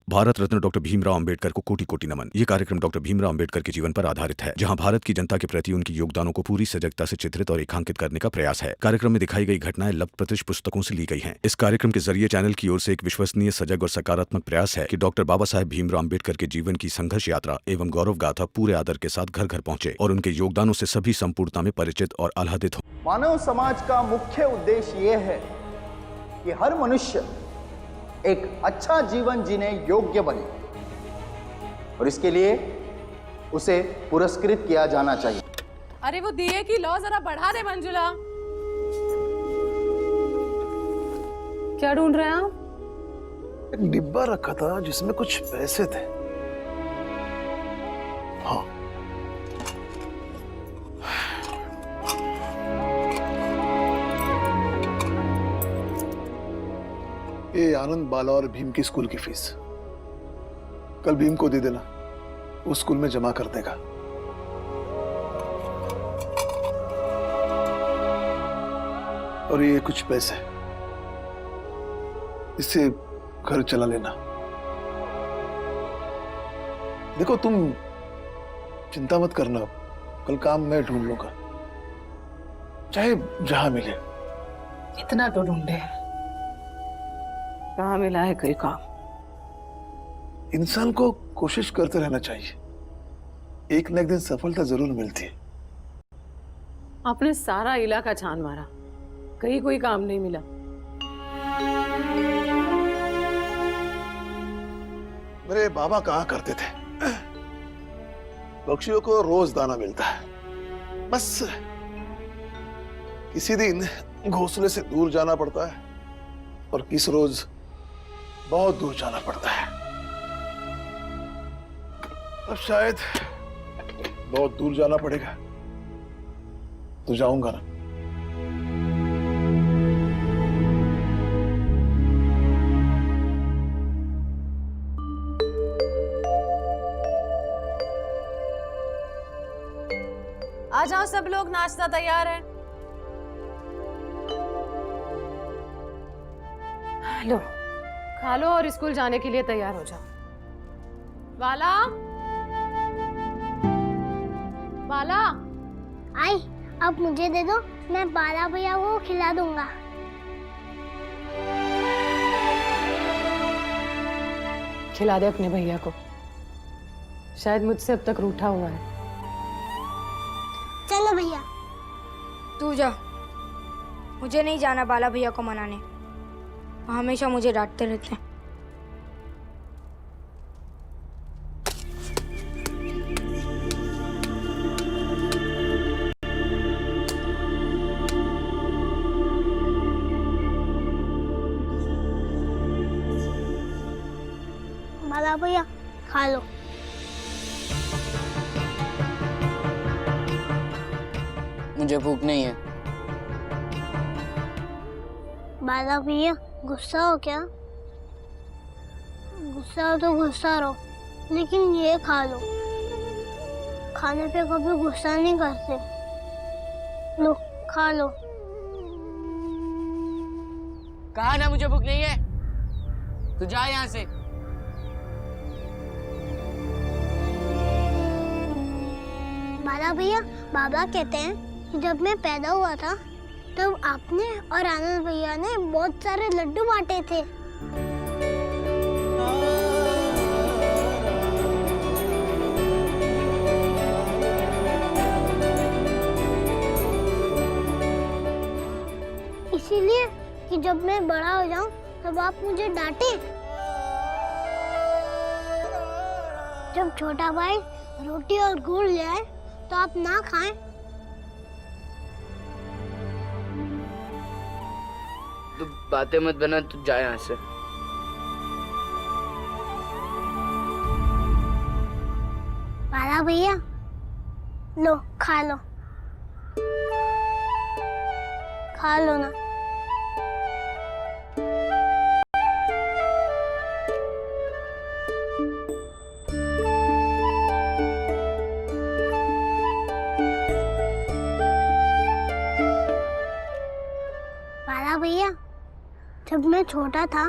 Bharat Ratna doctor Bhimrao Ambedkar को कोटि कोटि नमन। ये कार्यक्रम डॉक्टर भीमराव अंबेडकर के जीवन पर आधारित है, जहां भारत की जनता के प्रति उनके योगदानों को पूरी सजगता से चित्रित और रेखांकित करने का प्रयास है। कार्यक्रम में दिखाई गई घटनाएं लब्ध प्रतिष्ठ पुस्तकों से ली गई हैं। इस कार्यक्रम के जरिए चैनल की ओर से एक विश्वसनीय, सजग और सकारात्मक प्रयास है कि डॉक्टर बाबा साहेब भीमराव अंबेडकर के जीवन की संघर्ष यात्रा एवं गौरव गाथा पूरे आदर के साथ घर घर पहुंचे और उनके योगदानों से सभी संपूर्णता में परिचित और आह्लादित हो। मानव समाज का मुख्य उद्देश्य यह है कि हर मनुष्य एक अच्छा जीवन जीने योग्य बने और इसके लिए उसे पुरस्कृत किया जाना चाहिए। अरे वो दिए की लौ जरा बढ़ा दे मंजुला। क्या ढूंढ रहे हैं आप? एक डिब्बा रखा था जिसमें कुछ पैसे थे। हाँ, ये आनंद, बाला और भीम की स्कूल की फीस कल भीम को दे देना, वो स्कूल में जमा कर देगा। और ये कुछ पैसे, इससे घर चला लेना। देखो, तुम चिंता मत करना, कल काम मैं ढूंढ लूंगा, चाहे जहां मिले। इतना तो ढूंढे, कहाँ मिला है कोई काम? इंसान को कोशिश करते रहना चाहिए, एक न एक दिन सफलता जरूर मिलती है। आपने सारा इलाका छान मारा, कहीं कोई काम नहीं मिला। मेरे बाबा कहा करते थे, पक्षियों को रोज दाना मिलता है, बस किसी दिन घोंसले से दूर जाना पड़ता है और किस रोज बहुत दूर जाना पड़ता है। अब शायद बहुत दूर जाना पड़ेगा, तो जाऊंगा ना। आ जाओ सब लोग, नाश्ता तैयार है। लो, खा लो और स्कूल जाने के लिए तैयार हो जाओ। बाला, बाला। आई, अब मुझे दे दो, मैं बाला भैया को खिला दूंगा। खिला दे अपने भैया को, शायद मुझसे अब तक रूठा हुआ है। चलो भैया। तू जा, मुझे नहीं जाना बाला भैया को मनाने, वो हमेशा मुझे डांटते रहते हैं। बाला भैया खा लो। मुझे भूख नहीं है। बाला भैया गुस्सा हो क्या? गुस्सा हो तो गुस्सा रहो, लेकिन ये खा लो, खाने पे कभी गुस्सा नहीं करते। लो खा लो। कहा ना मुझे भूख नहीं है, तू जा यहाँ से। बाला भैया, बाबा कहते हैं कि जब मैं पैदा हुआ था तब आपने और आनंद भैया ने बहुत सारे लड्डू बांटे थे। इसीलिए कि जब मैं बड़ा हो जाऊं तब आप मुझे डांटे। जब छोटा भाई रोटी और गुड़ ले आए तो आप ना खाएं। तू बातें मत बना, तू जा यहाँ से। बाला भैया, लो खा लो, खा लो ना। बाला भैया, जब मैं छोटा था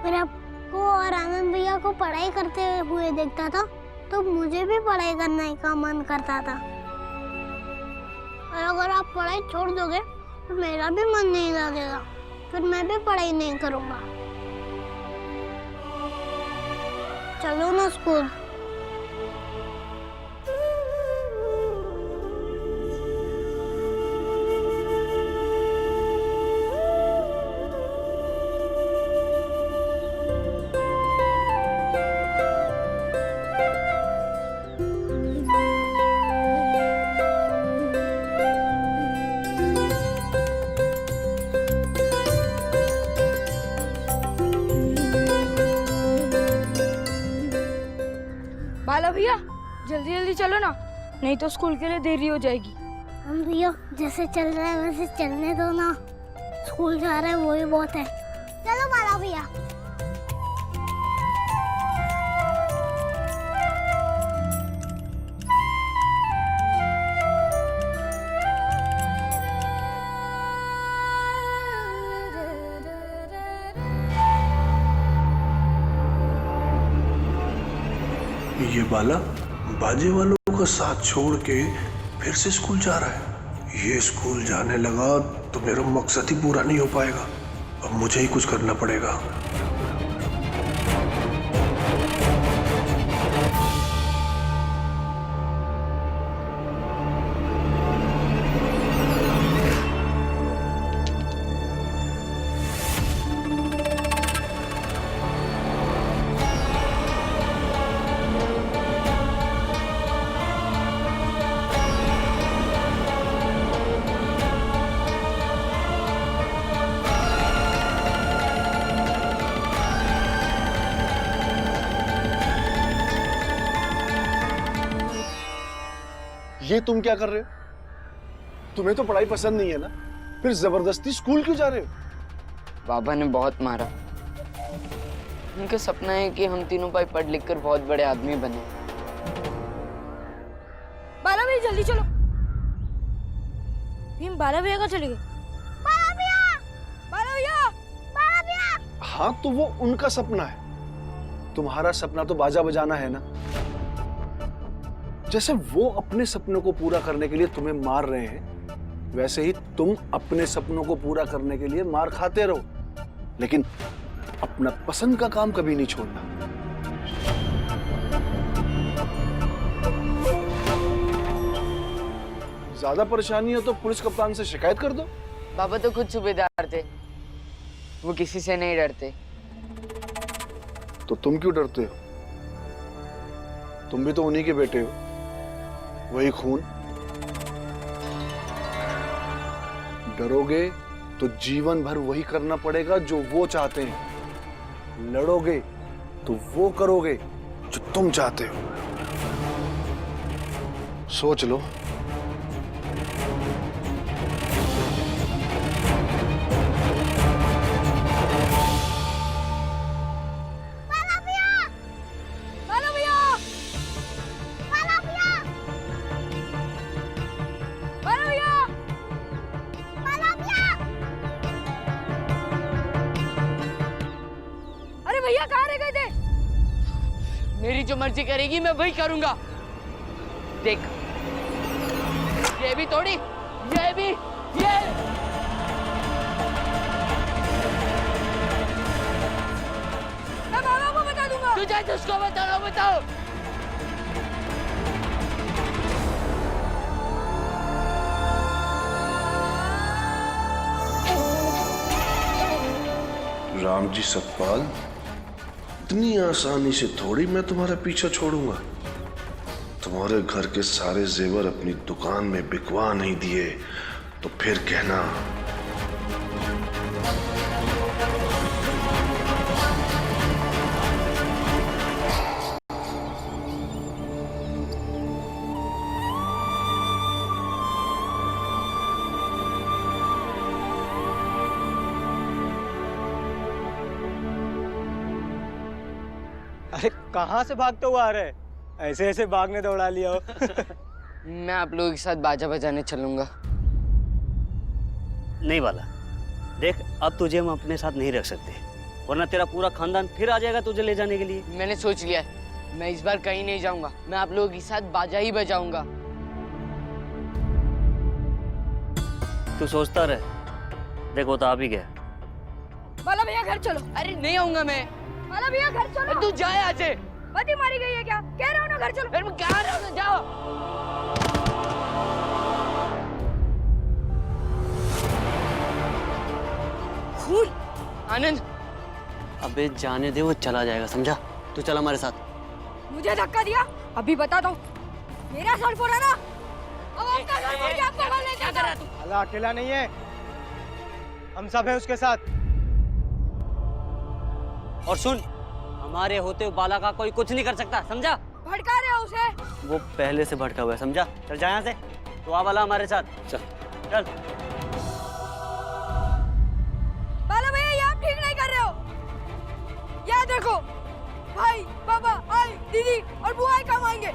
मेरे आपको और और आनंद भैया को पढ़ाई करते हुए देखता था तो मुझे भी पढ़ाई करने का मन करता था। और अगर आप पढ़ाई छोड़ दोगे तो मेरा भी मन नहीं लगेगा, फिर मैं भी पढ़ाई नहीं करूँगा। चलो ना स्कूल। बाला भैया जल्दी जल्दी चलो ना, नहीं तो स्कूल के लिए देरी हो जाएगी। हम भैया जैसे चल रहे हैं वैसे चलने दो ना, स्कूल जा रहे हैं वो ही बहुत है। चलो बाला भैया। ये बाला बाजे वालों का साथ छोड़ के फिर से स्कूल जा रहा है। ये स्कूल जाने लगा तो मेरा मकसद ही पूरा नहीं हो पाएगा। अब मुझे ही कुछ करना पड़ेगा। ये तुम क्या कर रहे हो? तुम्हें तो पढ़ाई पसंद नहीं है ना, फिर जबरदस्ती स्कूल क्यों जा रहे हो? बाबा ने बहुत मारा। उनका सपना है कि हम तीनों भाई पढ़ लिख कर बहुत बड़े आदमी बने। बाला भैया जल्दी चलो। भीम बाला भैया का चले गए। बाला भैया! बाला भैया! बाला भैया! हाँ तो वो उनका सपना है, तुम्हारा सपना तो बाजा बजाना है ना। जैसे वो अपने सपनों को पूरा करने के लिए तुम्हें मार रहे हैं, वैसे ही तुम अपने सपनों को पूरा करने के लिए मार खाते रहो, लेकिन अपना पसंद का काम कभी नहीं छोड़ना। ज्यादा परेशानी हो तो पुलिस कप्तान से शिकायत कर दो। बाबा तो खुद सूबेदार थे, वो किसी से नहीं डरते। तो तुम क्यों डरते हो? तुम भी तो उन्हीं के बेटे हो, वही खून। डरोगे तो जीवन भर वही करना पड़ेगा जो वो चाहते हैं। लड़ोगे तो वो करोगे जो तुम चाहते हो। सोच लो। भैया कहाँ रह गए थे? मेरी जो मर्जी करेगी मैं वही करूंगा। देख, ये भी तोड़ी, ये भी, ये। मैं बाबा को बता दूंगा। तुझे जिसको बताना बताओ। राम जी सतपाल, इतनी आसानी से थोड़ी मैं तुम्हारा पीछा छोड़ूंगा। तुम्हारे घर के सारे जेवर अपनी दुकान में बिकवा नहीं दिए तो फिर कहना। अरे कहाँ से भागते हुए आ रहे हैं? ऐसे ऐसे भागने दौड़ा लिया हो। मैं आप लोगों के साथ बाजा बजाने चलूंगा। नहीं वाला, देख अब तुझे हम अपने साथ नहीं रख सकते। वरना तेरा पूरा खानदान फिर आ जाएगा तुझे ले जाने के लिए। मैंने सोच लिया है, मैं इस बार कहीं नहीं जाऊंगा। मैं आप लोगों के साथ बाजा ही बजाऊंगा। तू सोचता रहे, देखो तो आ भी गया। बाला भैया घर चलो। अरे नहीं आऊंगा मैं। बाला भैया घर चलो। तू जा यहाँ से। बदी मारी गई है क्या? कह रहा हूँ ना घर चलो। मैं कह रहा हूँ ना, जाओ। खून। आनंद, अबे जाने दे, वो चला जाएगा, समझा? तू चल हमारे साथ। मुझे धक्का दिया, अभी बता दो। मेरा सर फोड़ा ना, अब आपका सर फोड़ के आपको कौन ले जाता? बाला अकेला नहीं है, हम सब हैं उसके साथ। और सुन, हमारे होते हुए बाला का कोई कुछ नहीं कर सकता, समझा? भड़का रहे हो उसे? वो पहले से भटका हुआ है, समझा? चल जा यहाँ से। तो आ बाला हमारे साथ, चल चल। बाला भैया ये आप ठीक नहीं कर रहे हो। याद रखो, भाई, पापा, आई, दीदी और बुआ ही काम आएंगे।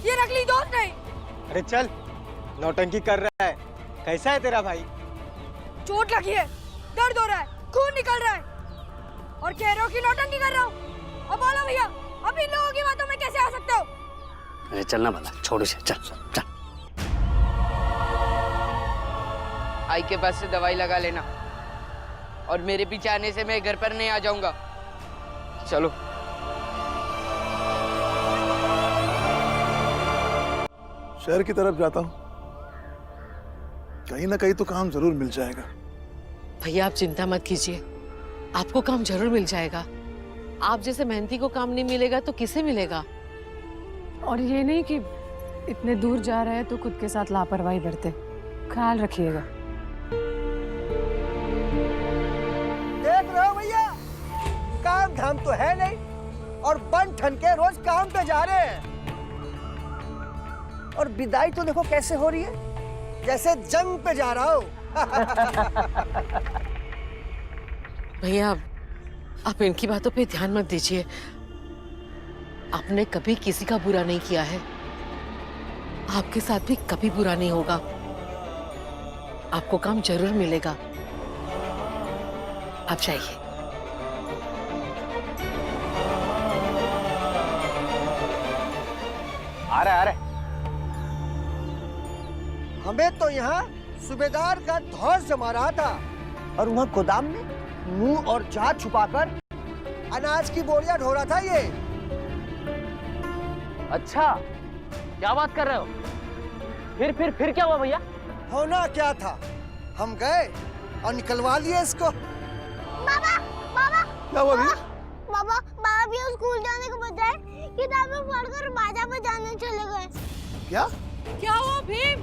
ये नकली दोस्त नहीं। अरे चल, नौटंकी कर रहा है। कैसा है तेरा भाई? चोट लगी है, दर्द हो रहा है, खून निकल रहा है, और कह रहे हो कि नौटंकी कर रहा हूँ। अब बोलो भैया, अब इन लोगों की बातों में कैसे आ सकते हो? अरे चलना बाला, छोड़ इसे, चल चल। आई के पास से दवाई लगा लेना, और मेरे पीछे आने से मैं घर पर नहीं आ जाऊंगा। चलो। शहर की तरफ जाता हूँ, कहीं ना कहीं तो काम जरूर मिल जाएगा। भैया आप चिंता मत कीजिए, आपको काम जरूर मिल जाएगा। आप जैसे मेहनती को काम नहीं मिलेगा तो किसे मिलेगा? और ये नहीं कि इतने दूर जा रहे हैं तो खुद के साथ लापरवाही बरते। ख्याल रखिएगा। देख रहे हो भैया, काम धाम तो है नहीं और बन ठन के रोज काम पे जा रहे हैं। और विदाई तो देखो कैसे हो रही है, जैसे जंग पे जा रहा हो। भैया आप इनकी बातों पे ध्यान मत दीजिए। आपने कभी किसी का बुरा नहीं किया है, आपके साथ भी कभी बुरा नहीं होगा। आपको काम जरूर मिलेगा। आप जाइए। आ रहे हमें तो यहाँ सूबेदार का धौस जमा रहा था, और वहाँ गोदाम में मुंह और जात छुपाकर अनाज की बोरियां ढो रहा था ये। अच्छा, क्या बात कर रहे हो? फिर क्या हुआ भैया? होना क्या था, हम गए और निकलवा लिए इसको। बाबा, बाबा, क्या हुआ भैया? बाबा, बाबा भी स्कूल जाने के बजाय किताबें पढ़कर बाजा बजाने चले गए। क्या क्या हुआ भीम?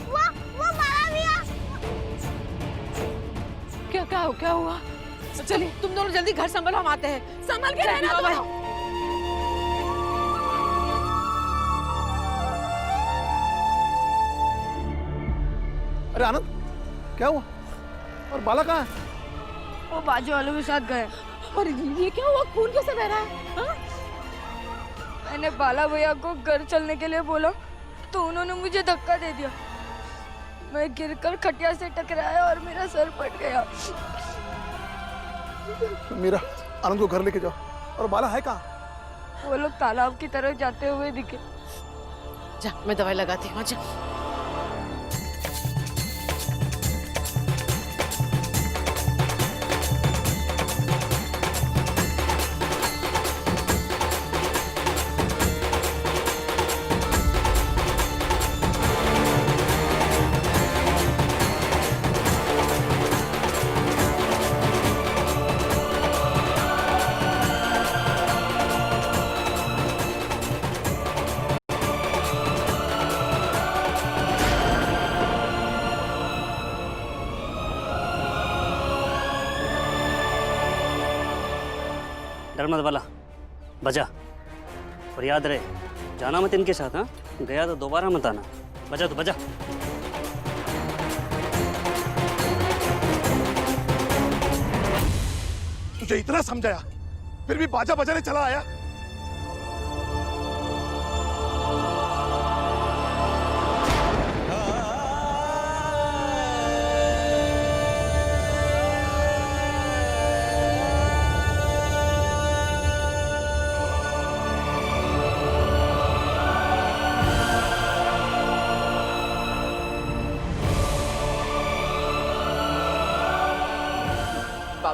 वो बाबा भैया। क्या हुआ? चलिए तुम दोनों जल्दी घर संभालो, हम आते हैं। संभल के रहना दोनों। अरे आनंद, क्या हुआ? और बाला कहाँ है? वो बाजू वालों के साथ गए। और ये क्या हुआ? खून कैसे बह रहा है? हाँ? मैंने बाला भैया को घर चलने के लिए बोला तो उन्होंने मुझे धक्का दे दिया। मैं गिरकर खटिया से टकराया और मेरा सर फट गया। मीरा, आनंद को घर लेके जाओ। और बाला है कहाँ? वो लोग तालाब की तरफ जाते हुए दिखे। जा, मैं दवाई लगाती हूँ। जा। डर मत बाला, बजा। और याद रहे, जाना मत इनके साथ। हाँ, गया तो दोबारा मत आना। बजा तो बजा। तुझे इतना समझाया, फिर भी बाजा बजाने चला आया।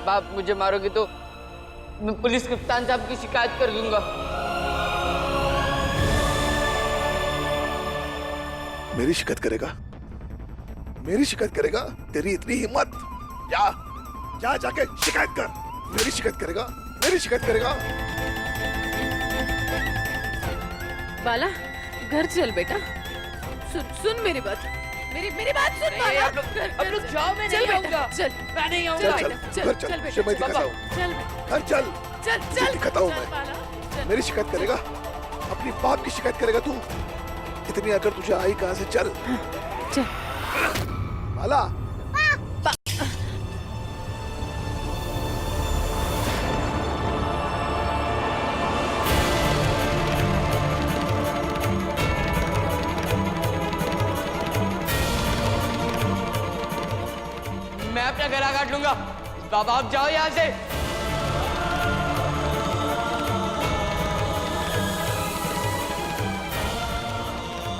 बाबा आप मुझे मारोगे तो मैं पुलिस कप्तान साहब की शिकायत कर दूंगा। मेरी शिकायत करेगा? मेरी शिकायत करेगा? तेरी इतनी हिम्मत? जा जा जाके शिकायत कर। मेरी शिकायत करेगा? मेरी शिकायत करेगा? बाला घर चल बेटा, सुन मेरी बात, मेरी बात सुन बाला। अब लोग जाओ, मैं नहीं आऊंगा। चल मैं नहीं चल आऊंगा। चल घर चल, तुझे मैं दिखाता हूँ। चल घर चल, चल तुझे दिखाता हूँ मैं। मेरी शिकायत करेगा? अपनी बाप की शिकायत करेगा तू? इतनी अगर तुझे आई कहाँ से? चल चल बाला। मैं अपना गला काट लूंगा। बाबा आप जाओ यहाँ से।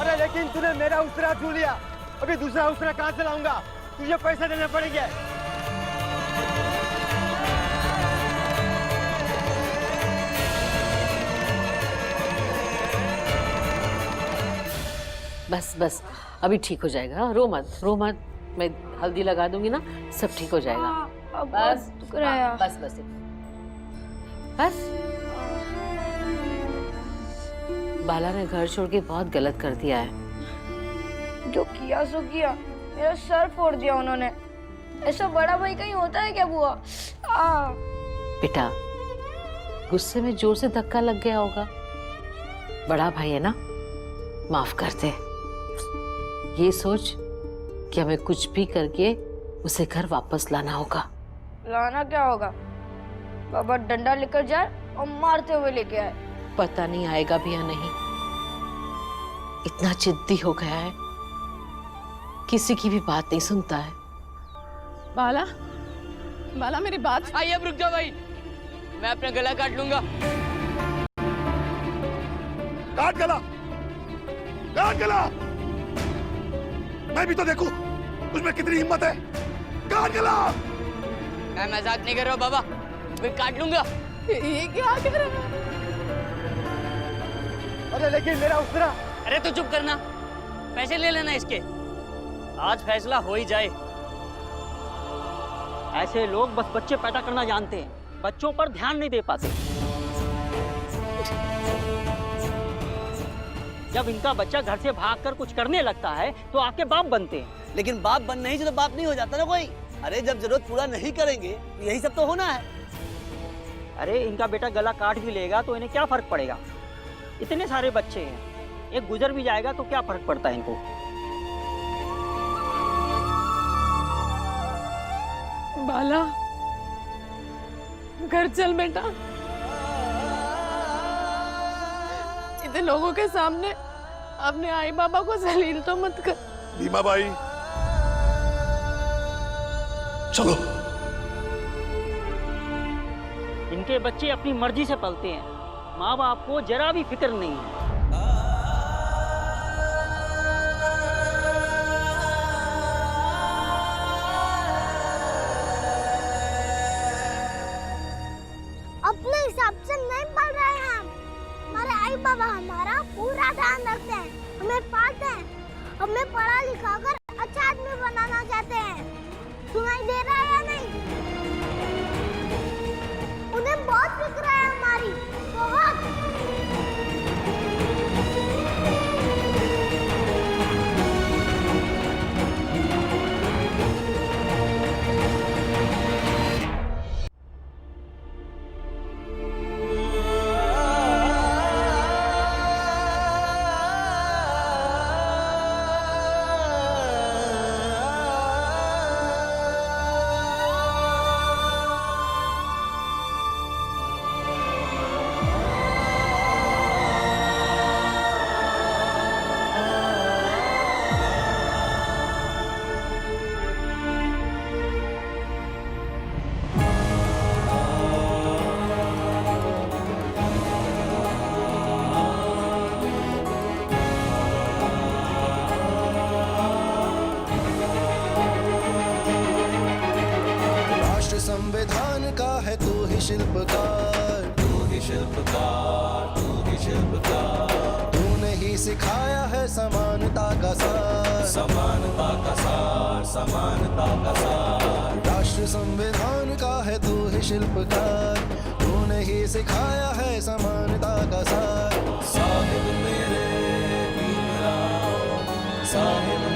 अरे लेकिन तूने मेरा उसरा छू लिया, अभी दूसरा उसरा कहाँ से लाऊंगा? तुझे पैसे देने पड़ेंगे। बस अभी ठीक हो जाएगा, रो मत। मैं हल्दी लगा दूंगी ना, सब ठीक हो जाएगा। बस बस बाला ने घर छोड़ के बहुत गलत कर दिया है। जो किया सो किया, मेरा सर फोड़ दिया उन्होंने। ऐसा बड़ा भाई कहीं होता है क्या बुआ? बेटा गुस्से में जोर से धक्का लग गया होगा, बड़ा भाई है ना, माफ कर दे। ये सोच कि हमें कुछ भी करके उसे घर वापस लाना होगा। लाना क्या होगा? बाबा डंडा लेकर जाए और मारते हुए लेके आए। पता नहीं आएगा भी या नहीं, इतना जिद्दी हो गया है, किसी की भी बात नहीं सुनता है। बाला मेरी बात। आइए अब रुक जाओ भाई, मैं अपना गला काट लूंगा। काट गला, काट गला। मैं भी तो देखूं उसमें कितनी हिम्मत है। काट गला। मैं मजाक नहीं कर रहा हूँ बाबा, मैं काट लूंगा। ये क्या कह रहा है? अरे लेकिन मेरा उसरा। अरे तो चुप करना, पैसे ले लेना इसके, आज फैसला हो ही जाए। ऐसे लोग बस बच्चे पैदा करना जानते हैं, बच्चों पर ध्यान नहीं दे पाते। जब इनका बच्चा घर से भागकर कुछ करने लगता है तो आपके बाप बनते हैं। लेकिन बाप बनना ही तो बाप नहीं हो जाता ना कोई। अरे जब जरूरत पूरा नहीं करेंगे तो यही सब तो होना है। अरे इनका बेटा गला काट भी लेगा तो इन्हें क्या फर्क पड़ेगा? इतने सारे बच्चे हैं, एक गुजर भी जाएगा तो क्या फर्क पड़ता है इनको? बाला घर चल बेटा, इतने लोगों के सामने अपने आई बाबा को जलील तो मत कर। भीमा बाई चलो। इनके बच्चे अपनी मर्जी से पलते हैं, माँ बाप को जरा भी फिक्र नहीं है। अपने हिसाब से नहीं पढ़ रहे हैं हम। हमारे आई बाबा हमारा पूरा ध्यान रखते हैं, हमें पालते हैं, हमें पढ़ा लिखा कर अच्छा आदमी बनाना चाहते हैं। सुनाई दे रहा है या नहीं? उन्हें बहुत फिक्र है हमारी, बहुत। शिल्पकार, तू ही शिल्पकार। तूने ही सिखाया है समानता का सार, समानता का सार, समानता का सार। राष्ट्र संविधान का है तू ही शिल्पकार, तूने ही सिखाया है समानता का सार। साहिब मेरे भीमराव, साहिब